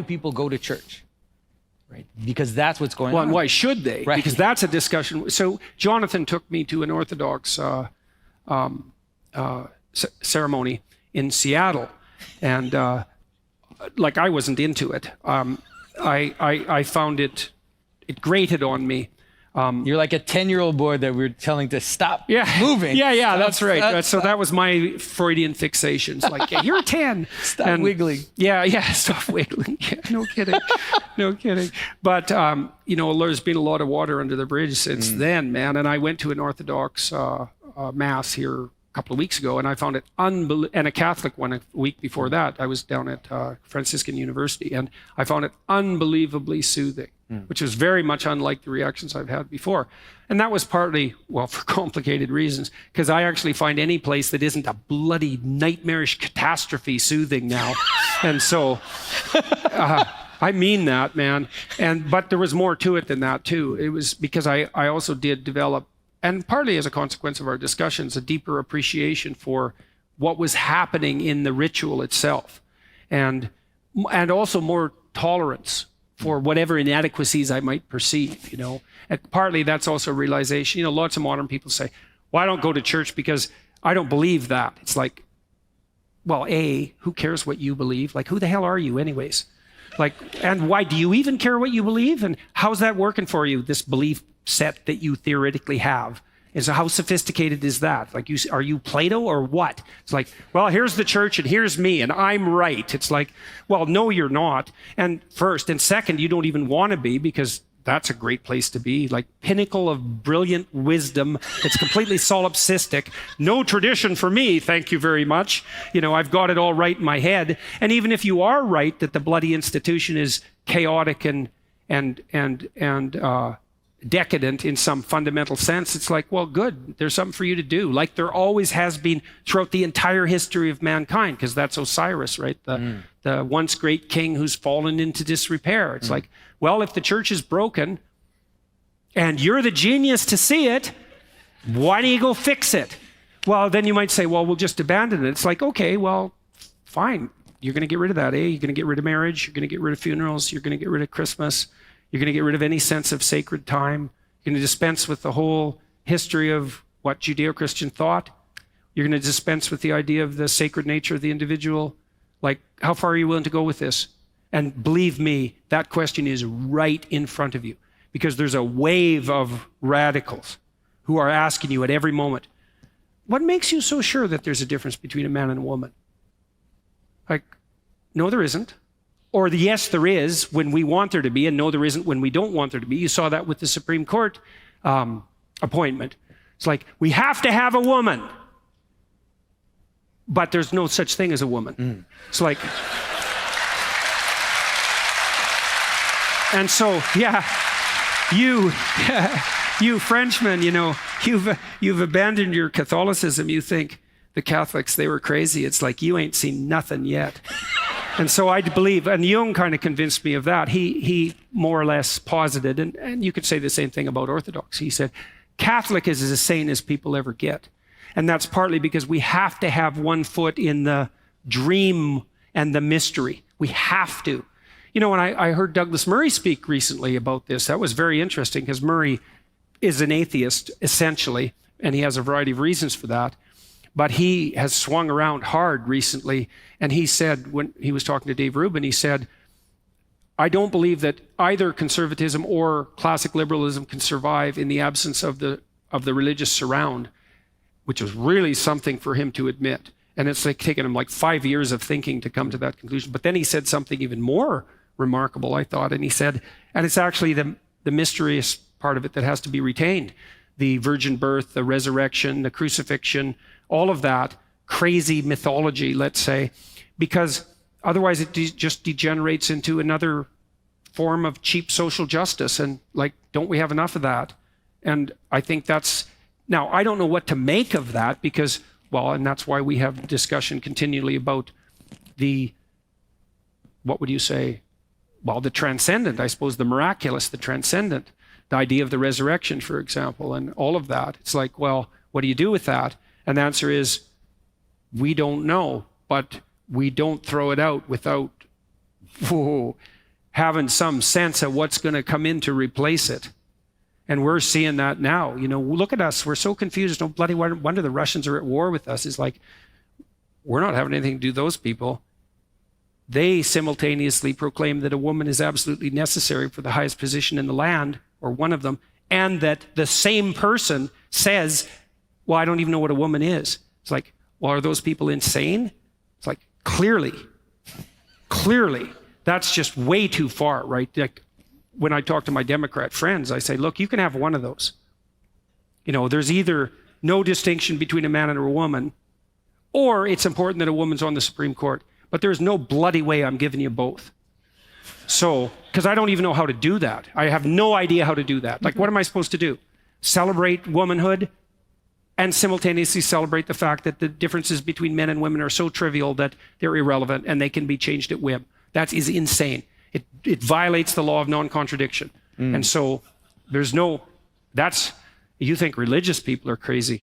do people go to church? Right? Because that's what's going on. Well, and why should they? Right. Because that's a discussion. So Jonathan took me to an Orthodox ceremony in Seattle, and like I wasn't into it. I found it grated on me. You're like a 10-year-old boy that we're telling to stop moving. Yeah, that's right. So that was my Freudian fixations. Like, yeah, you're 10. Stop wiggling. Yeah, stop wiggling. Yeah, no kidding. No kidding. But, there's been a lot of water under the bridge since then, man. And I went to an Orthodox mass here a couple of weeks ago, and I found it and a Catholic one a week before that. I was down at Franciscan University, and I found it unbelievably soothing, which was very much unlike the reactions I've had before. And that was partly, well, for complicated reasons, because I actually find any place that isn't a bloody nightmarish catastrophe soothing now. And so I mean that, man. But there was more to it than that, too. It was because I also did develop, and partly as a consequence of our discussions, a deeper appreciation for what was happening in the ritual itself, and also more tolerance for whatever inadequacies I might perceive, And partly that's also a realization. Lots of modern people say, well, I don't go to church because I don't believe that. It's like, well, who cares what you believe? Like, who the hell are you anyways? Like, and why do you even care what you believe? And how's that working for you, this belief set that you theoretically have? And so how sophisticated is that? Like, are you Plato or what? It's like, well, here's the church and here's me and I'm right. It's like, well, no, you're not. And first, and second, you don't even want to be, because that's a great place to be. Like, pinnacle of brilliant wisdom. It's completely solipsistic. No tradition for me, thank you very much. I've got it all right in my head. And even if you are right that the bloody institution is chaotic and decadent in some fundamental sense, it's like, well, good, there's something for you to do, like there always has been throughout the entire history of mankind, because that's Osiris, right? The once great king who's fallen into disrepair. It's like, well, if the church is broken and you're the genius to see it, why don't you go fix it? Well, then you might say, well, we'll just abandon it. It's like, okay, well, fine. You're going to get rid of that, You're going to get rid of marriage. You're going to get rid of funerals. You're going to get rid of Christmas. You're going to get rid of any sense of sacred time. You're going to dispense with the whole history of what Judeo-Christian thought. You're going to dispense with the idea of the sacred nature of the individual. Like, how far are you willing to go with this? And believe me, that question is right in front of you, because there's a wave of radicals who are asking you at every moment, what makes you so sure that there's a difference between a man and a woman? Like, no, there isn't. Or the yes, there is when we want there to be, and no, there isn't when we don't want there to be. You saw that with the Supreme Court appointment. It's like, we have to have a woman, but there's no such thing as a woman. It's like, and so, yeah, you Frenchmen, you've abandoned your Catholicism. You think the Catholics, they were crazy. It's like, you ain't seen nothing yet. And so I believe, and Jung kind of convinced me of that. He more or less posited, and you could say the same thing about Orthodox. He said, Catholic is as sane as people ever get. And that's partly because we have to have one foot in the dream and the mystery. We have to. And I heard Douglas Murray speak recently about this. That was very interesting, because Murray is an atheist, essentially, and he has a variety of reasons for that. But he has swung around hard recently, and he said, when he was talking to Dave Rubin, he said, I don't believe that either conservatism or classic liberalism can survive in the absence of the religious surround, which was really something for him to admit. And it's like taken him like 5 years of thinking to come to that conclusion. But then he said something even more remarkable, I thought, and he said, and it's actually the mysterious part of it that has to be retained. The virgin birth, the resurrection, the crucifixion, all of that crazy mythology, let's say, because otherwise it just degenerates into another form of cheap social justice. And like, don't we have enough of that? And I think now I don't know what to make of that, because, well, and that's why we have discussion continually about what would you say? Well, the transcendent, I suppose, the miraculous, the transcendent, the idea of the resurrection, for example, and all of that. It's like, well, what do you do with that? And the answer is, we don't know, but we don't throw it out without having some sense of what's going to come in to replace it. And we're seeing that now. You know, look at us. We're so confused. No bloody wonder the Russians are at war with us. It's like, we're not having anything to do with those people. They simultaneously proclaim that a woman is absolutely necessary for the highest position in the land, or one of them, and that the same person says, well, I don't even know what a woman is. It's like, well, are those people insane? It's like, clearly, that's just way too far, right? Like, when I talk to my Democrat friends, I say, look, you can have one of those. You know, there's either no distinction between a man and a woman, or it's important that a woman's on the Supreme Court. But there's no bloody way I'm giving you both. So, because I don't even know how to do that. I have no idea how to do that. Like, what am I supposed to do? Celebrate womanhood and simultaneously celebrate the fact that the differences between men and women are so trivial that they're irrelevant and they can be changed at whim. That is insane. It violates the law of non-contradiction. And so there's no, you think religious people are crazy.